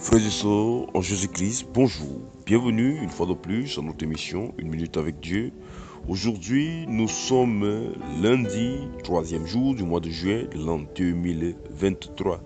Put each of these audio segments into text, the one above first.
Frères et sœurs, en Jésus-Christ, bonjour. Bienvenue une fois de plus à notre émission Une minute avec Dieu. Aujourd'hui, nous sommes lundi, troisième jour du mois de juin de l'an 2023.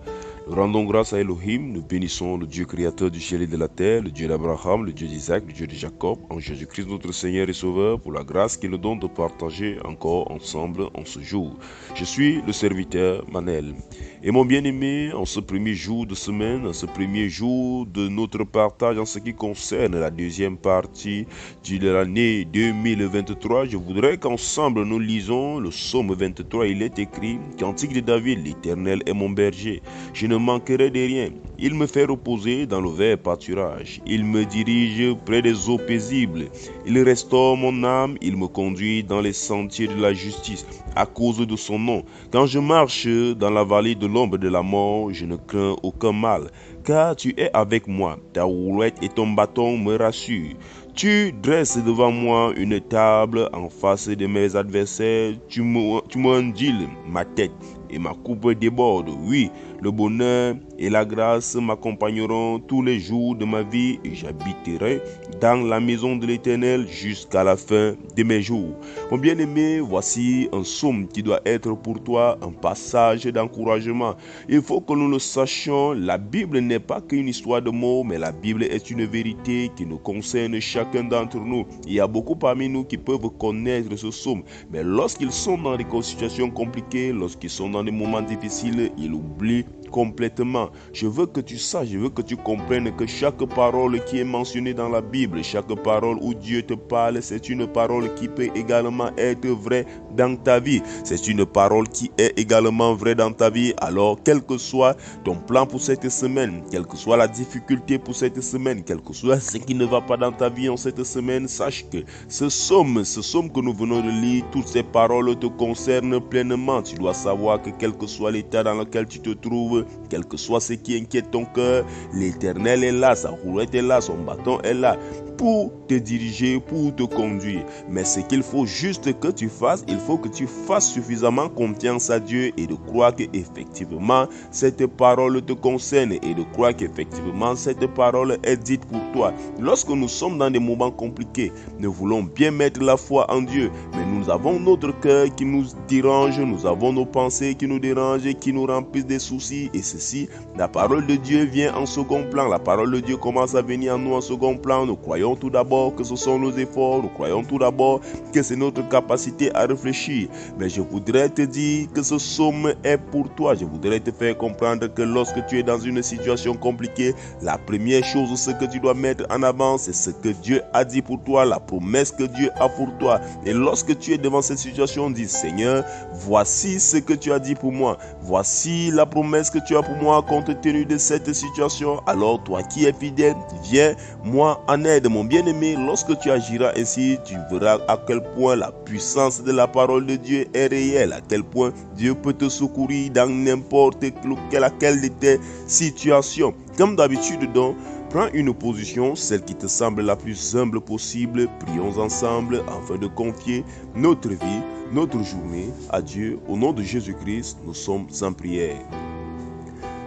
Nous rendons grâce à Elohim, nous bénissons le Dieu créateur du ciel et de la terre, le Dieu d'Abraham, le Dieu d'Isaac, le Dieu de Jacob, en Jésus-Christ notre Seigneur et Sauveur, pour la grâce qu'il nous donne de partager encore ensemble en ce jour. Je suis le serviteur Manel. Et mon bien-aimé, en ce premier jour de semaine, en ce premier jour de notre partage en ce qui concerne la deuxième partie de l'année 2023, je voudrais qu'ensemble nous lisons le psaume 23. Il est écrit, Cantique de David, l'Éternel est mon berger. Je ne manquerai de rien. Il me fait reposer dans le vert pâturage. Il me dirige près des eaux paisibles. Il restaure mon âme. Il me conduit dans les sentiers de la justice à cause de son nom. Quand je marche dans la vallée de l'ombre de la mort, je ne crains aucun mal, car tu es avec moi. Ta houlette et ton bâton me rassurent. Tu dresses devant moi une table en face de mes adversaires. Tu m'endiles ma tête et ma coupe déborde. Oui, le bonheur et la grâce m'accompagneront tous les jours de ma vie et j'habiterai dans la maison de l'Éternel jusqu'à la fin de mes jours. Mon bien-aimé, voici un psaume qui doit être pour toi un passage d'encouragement. Il faut que nous le sachions, la Bible n'est pas qu'une histoire de mots, mais la Bible est une vérité qui nous concerne chacun d'entre nous. Il y a beaucoup parmi nous qui peuvent connaître ce psaume, mais lorsqu'ils sont dans des situations compliquées, lorsqu'ils sont dans des moments difficiles, ils oublient complètement. Je veux que tu saches, je veux que tu comprennes que chaque parole qui est mentionnée dans la Bible, chaque parole où Dieu te parle, c'est une parole qui peut également être vraie dans ta vie. C'est une parole qui est également vraie dans ta vie. Alors, quel que soit ton plan pour cette semaine, quelle que soit la difficulté pour cette semaine, quel que soit ce qui ne va pas dans ta vie en cette semaine, sache que ce psaume que nous venons de lire, toutes ces paroles te concernent pleinement. Tu dois savoir que quel que soit l'état dans lequel tu te trouves, quel que soit ce qui inquiète ton cœur, l'Éternel est là, sa roulette est là, son bâton est là pour te diriger, pour te conduire. Mais ce qu'il faut juste que tu fasses, il faut que tu fasses suffisamment confiance à Dieu et de croire qu'effectivement cette parole te concerne et de croire qu'effectivement cette parole est dite pour toi. Lorsque nous sommes dans des moments compliqués, nous voulons bien mettre la foi en Dieu, mais nous avons notre cœur qui nous dérange, nous avons nos pensées qui nous dérangent, qui nous remplissent des soucis, et ceci, la parole de Dieu vient en second plan. La parole de Dieu commence à venir en nous en second plan. Nous croyons tout d'abord que ce sont nos efforts, nous croyons tout d'abord que c'est notre capacité à réfléchir. Mais je voudrais te dire que ce psaume est pour toi. Je voudrais te faire comprendre que lorsque tu es dans une situation compliquée, la première chose, ce que tu dois mettre en avant, c'est ce que Dieu a dit pour toi, la promesse que Dieu a pour toi. Et lorsque tu es devant cette situation, dis, Seigneur, voici ce que tu as dit pour moi. Voici la promesse que tu as pour moi compte tenu de cette situation. Alors toi qui es fidèle, viens moi en aide. Mon bien-aimé, lorsque tu agiras ainsi, tu verras à quel point la puissance de la parole de Dieu est réelle, à quel point Dieu peut te secourir dans n'importe laquelle de tes situations. Comme d'habitude donc, prends une position, celle qui te semble la plus humble possible. Prions ensemble afin de confier notre vie, notre journée à Dieu. Au nom de Jésus-Christ, nous sommes en prière.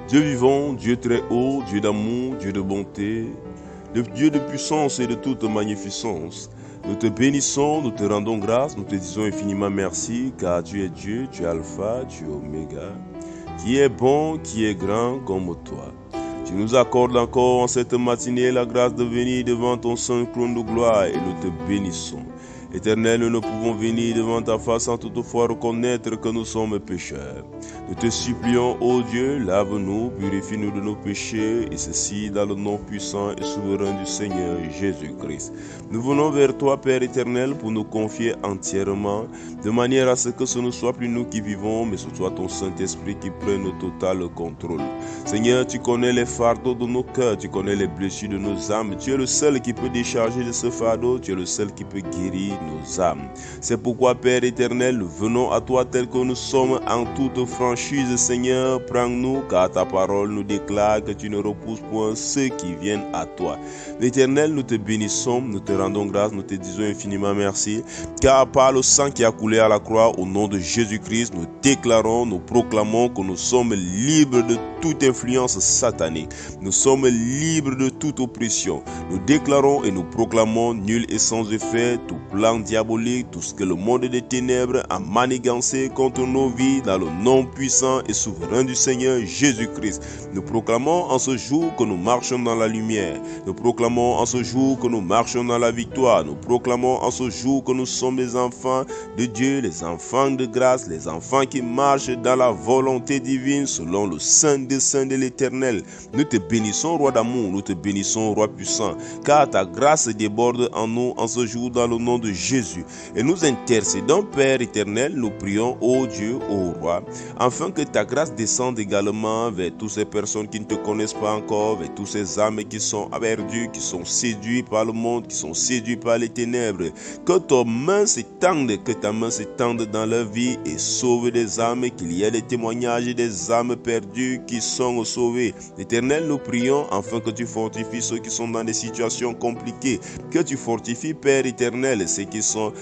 Dieu vivant, Dieu très haut, Dieu d'amour, Dieu de bonté, Dieu de puissance et de toute magnificence. Nous te bénissons, nous te rendons grâce, nous te disons infiniment merci, car tu es Dieu, tu es Alpha, tu es Oméga, qui est bon, qui est grand comme toi. Tu nous accordes encore en cette matinée la grâce de venir devant ton saint trône de gloire et nous te bénissons. Éternel, nous ne pouvons venir devant ta face sans toutefois reconnaître que nous sommes pécheurs. Nous te supplions, ô Dieu, lave-nous, purifie-nous de nos péchés, et ceci dans le nom puissant et souverain du Seigneur Jésus-Christ. Nous venons vers toi, Père éternel, pour nous confier entièrement, de manière à ce que ce ne soit plus nous qui vivons, mais ce soit ton Saint-Esprit qui prenne total contrôle. Seigneur, tu connais les fardeaux de nos cœurs, tu connais les blessures de nos âmes, tu es le seul qui peut décharger de ce fardeau, tu es le seul qui peut guérir nos âmes. C'est pourquoi, Père éternel, venons à toi tel que nous sommes en toute franchise. Seigneur, prends-nous, car ta parole nous déclare que tu ne repousses point ceux qui viennent à toi. L'Éternel, nous te bénissons, nous te rendons grâce, nous te disons infiniment merci, car par le sang qui a coulé à la croix, au nom de Jésus-Christ, nous déclarons, nous proclamons que nous sommes libres de toute influence satanique. Nous sommes libres de toute oppression. Nous déclarons et nous proclamons nul et sans effet tout plan diabolique, tout ce que le monde des ténèbres a manigancé contre nos vies dans le nom puissant et souverain du Seigneur Jésus-Christ. Nous proclamons en ce jour que nous marchons dans la lumière. Nous proclamons en ce jour que nous marchons dans la victoire. Nous proclamons en ce jour que nous sommes les enfants de Dieu, les enfants de grâce, les enfants qui marchent dans la volonté divine selon le saint dessein de l'Éternel. Nous te bénissons, roi d'amour, nous te bénissons, roi puissant, car ta grâce déborde en nous en ce jour dans le nom de Jésus. Et nous intercédons, Père éternel, nous prions, ô Dieu, ô roi, afin que ta grâce descende également vers toutes ces personnes qui ne te connaissent pas encore, vers tous ces âmes qui sont perdues, qui sont séduits par le monde, qui sont séduits par les ténèbres. Que ta main s'étende, dans leur vie et sauve des âmes, qu'il y ait des témoignages des âmes perdues qui sont sauvées. Éternel, nous prions afin que tu fortifies ceux qui sont dans des situations compliquées, que tu fortifies, Père éternel, ceux qui sont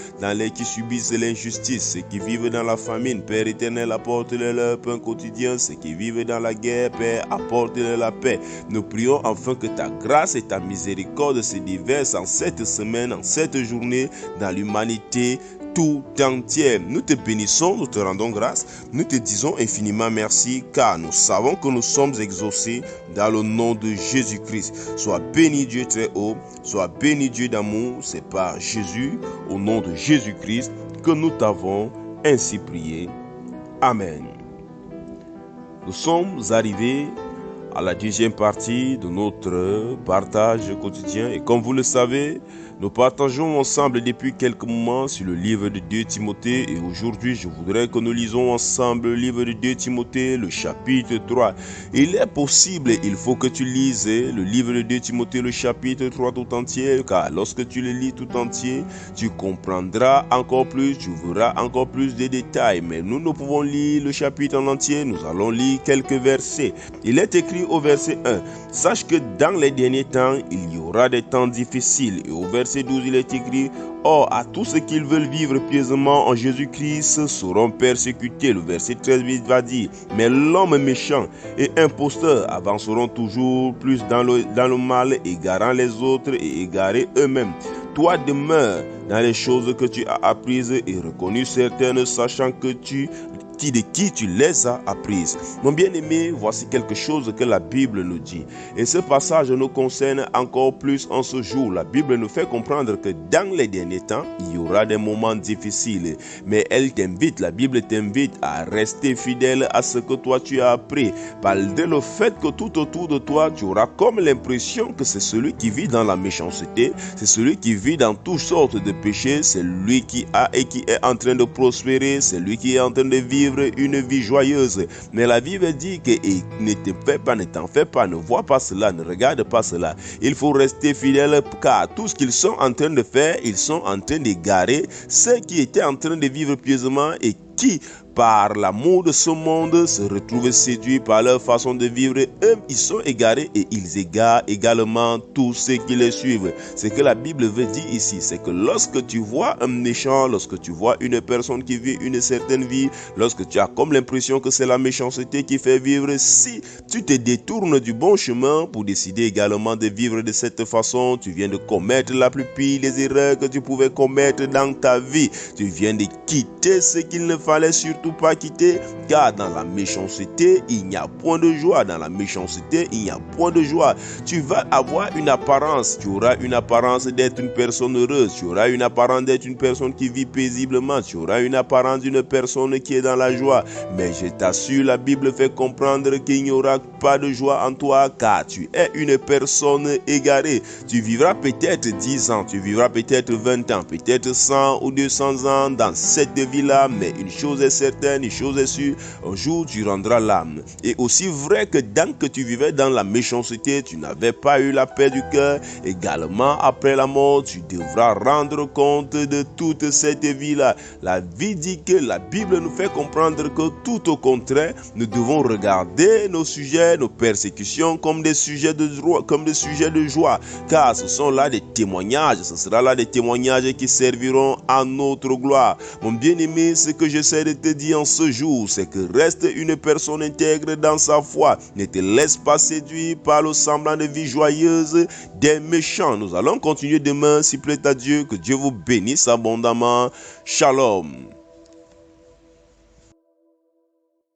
qui subissent l'injustice, ceux qui vivent dans la famine. Père éternel, apporte-leur leur pain quotidien. Ceux qui vivent dans la guerre, Père, apporte-leur la paix. Nous prions afin que ta grâce et ta miséricorde se déversent en cette semaine, en cette journée, dans l'humanité tout entière. Nous te bénissons, nous te rendons grâce, nous te disons infiniment merci, car nous savons que nous sommes exaucés dans le nom de Jésus-Christ. Sois béni Dieu très haut, sois béni Dieu d'amour. C'est par Jésus, au nom de Jésus-Christ, que nous t'avons ainsi prié. Amen. Nous sommes arrivés à la deuxième partie de notre partage quotidien. Et comme vous le savez, nous partageons ensemble depuis quelques moments sur le livre de 2 Timothée. Et aujourd'hui, je voudrais que nous lisons ensemble le livre de 2 Timothée, le chapitre 3. Il est possible, il faut que tu lises le livre de 2 Timothée, le chapitre 3 tout entier. Car lorsque tu le lis tout entier, tu comprendras encore plus, tu verras encore plus de détails. Mais nous ne pouvons lire le chapitre en entier, nous allons lire quelques versets. Il est écrit au verset 1, « Sache que dans les derniers temps, il y aura des temps difficiles. » Et au verset 12, il est écrit, « Or, à tous ceux qui veulent vivre pieusement en Jésus-Christ seront persécutés. » Le verset 13 va dire, « Mais l'homme méchant et imposteur avanceront toujours plus dans le mal, égarant les autres et égarés eux-mêmes. Toi demeure dans les choses que tu as apprises et reconnues certaines, sachant que de qui tu les as apprises. » Mon bien-aimé, voici quelque chose que la Bible nous dit. Et ce passage nous concerne encore plus en ce jour. La Bible nous fait comprendre que dans les derniers temps, il y aura des moments difficiles. Mais la Bible t'invite à rester fidèle à ce que toi tu as appris. Malgré le fait que tout autour de toi, tu auras comme l'impression que c'est celui qui vit dans la méchanceté, c'est celui qui vit dans toutes sortes de péchés, c'est lui qui est en train de prospérer, c'est lui qui est en train de vivre une vie joyeuse. Mais la Bible dit que ne t'en fais pas, ne vois pas cela, ne regarde pas cela. Il faut rester fidèle, car tout ce qu'ils sont en train de faire, ils sont en train d'égarer ceux qui étaient en train de vivre pieusement et qui, par l'amour de ce monde, se retrouvent séduits par leur façon de vivre. Eux, ils sont égarés et ils égarent également tous ceux qui les suivent. Ce que la Bible veut dire ici, c'est que lorsque tu vois un méchant, lorsque tu vois une personne qui vit une certaine vie, lorsque tu as comme l'impression que c'est la méchanceté qui fait vivre, si tu te détournes du bon chemin pour décider également de vivre de cette façon, tu viens de commettre la plus pire des erreurs que tu pouvais commettre dans ta vie. Tu viens de quitter ce qu'il ne fallait surtout pas quitter, car dans la méchanceté, il n'y a point de joie. Dans la méchanceté, il n'y a point de joie. Tu vas avoir une apparence, tu auras une apparence d'être une personne heureuse, tu auras une apparence d'être une personne qui vit paisiblement, tu auras une apparence d'une personne qui est dans la joie. Mais je t'assure, la Bible fait comprendre qu'il n'y aura pas de joie en toi, car tu es une personne égarée. Tu vivras peut-être 10 ans, tu vivras peut-être 20 ans, peut-être 100 ou 200 ans dans cette vie-là, mais une chose est certaine, une chose est sûre, un jour tu rendras l'âme. Et aussi vrai que tant que tu vivais dans la méchanceté, tu n'avais pas eu la paix du cœur, également après la mort, tu devras rendre compte de toute cette vie-là. La vie dit que la Bible nous fait comprendre que tout au contraire, nous devons regarder nos sujets, nos persécutions comme des sujets de joie, car ce sont là des témoignages, ce sera là des témoignages qui serviront à notre gloire. Mon bien-aimé, ce que je j'essaie de te dire en ce jour, c'est que reste une personne intègre dans sa foi. Ne te laisse pas séduire par le semblant de vie joyeuse des méchants. Nous allons continuer demain, s'il plaît à Dieu. Que Dieu vous bénisse abondamment. Shalom.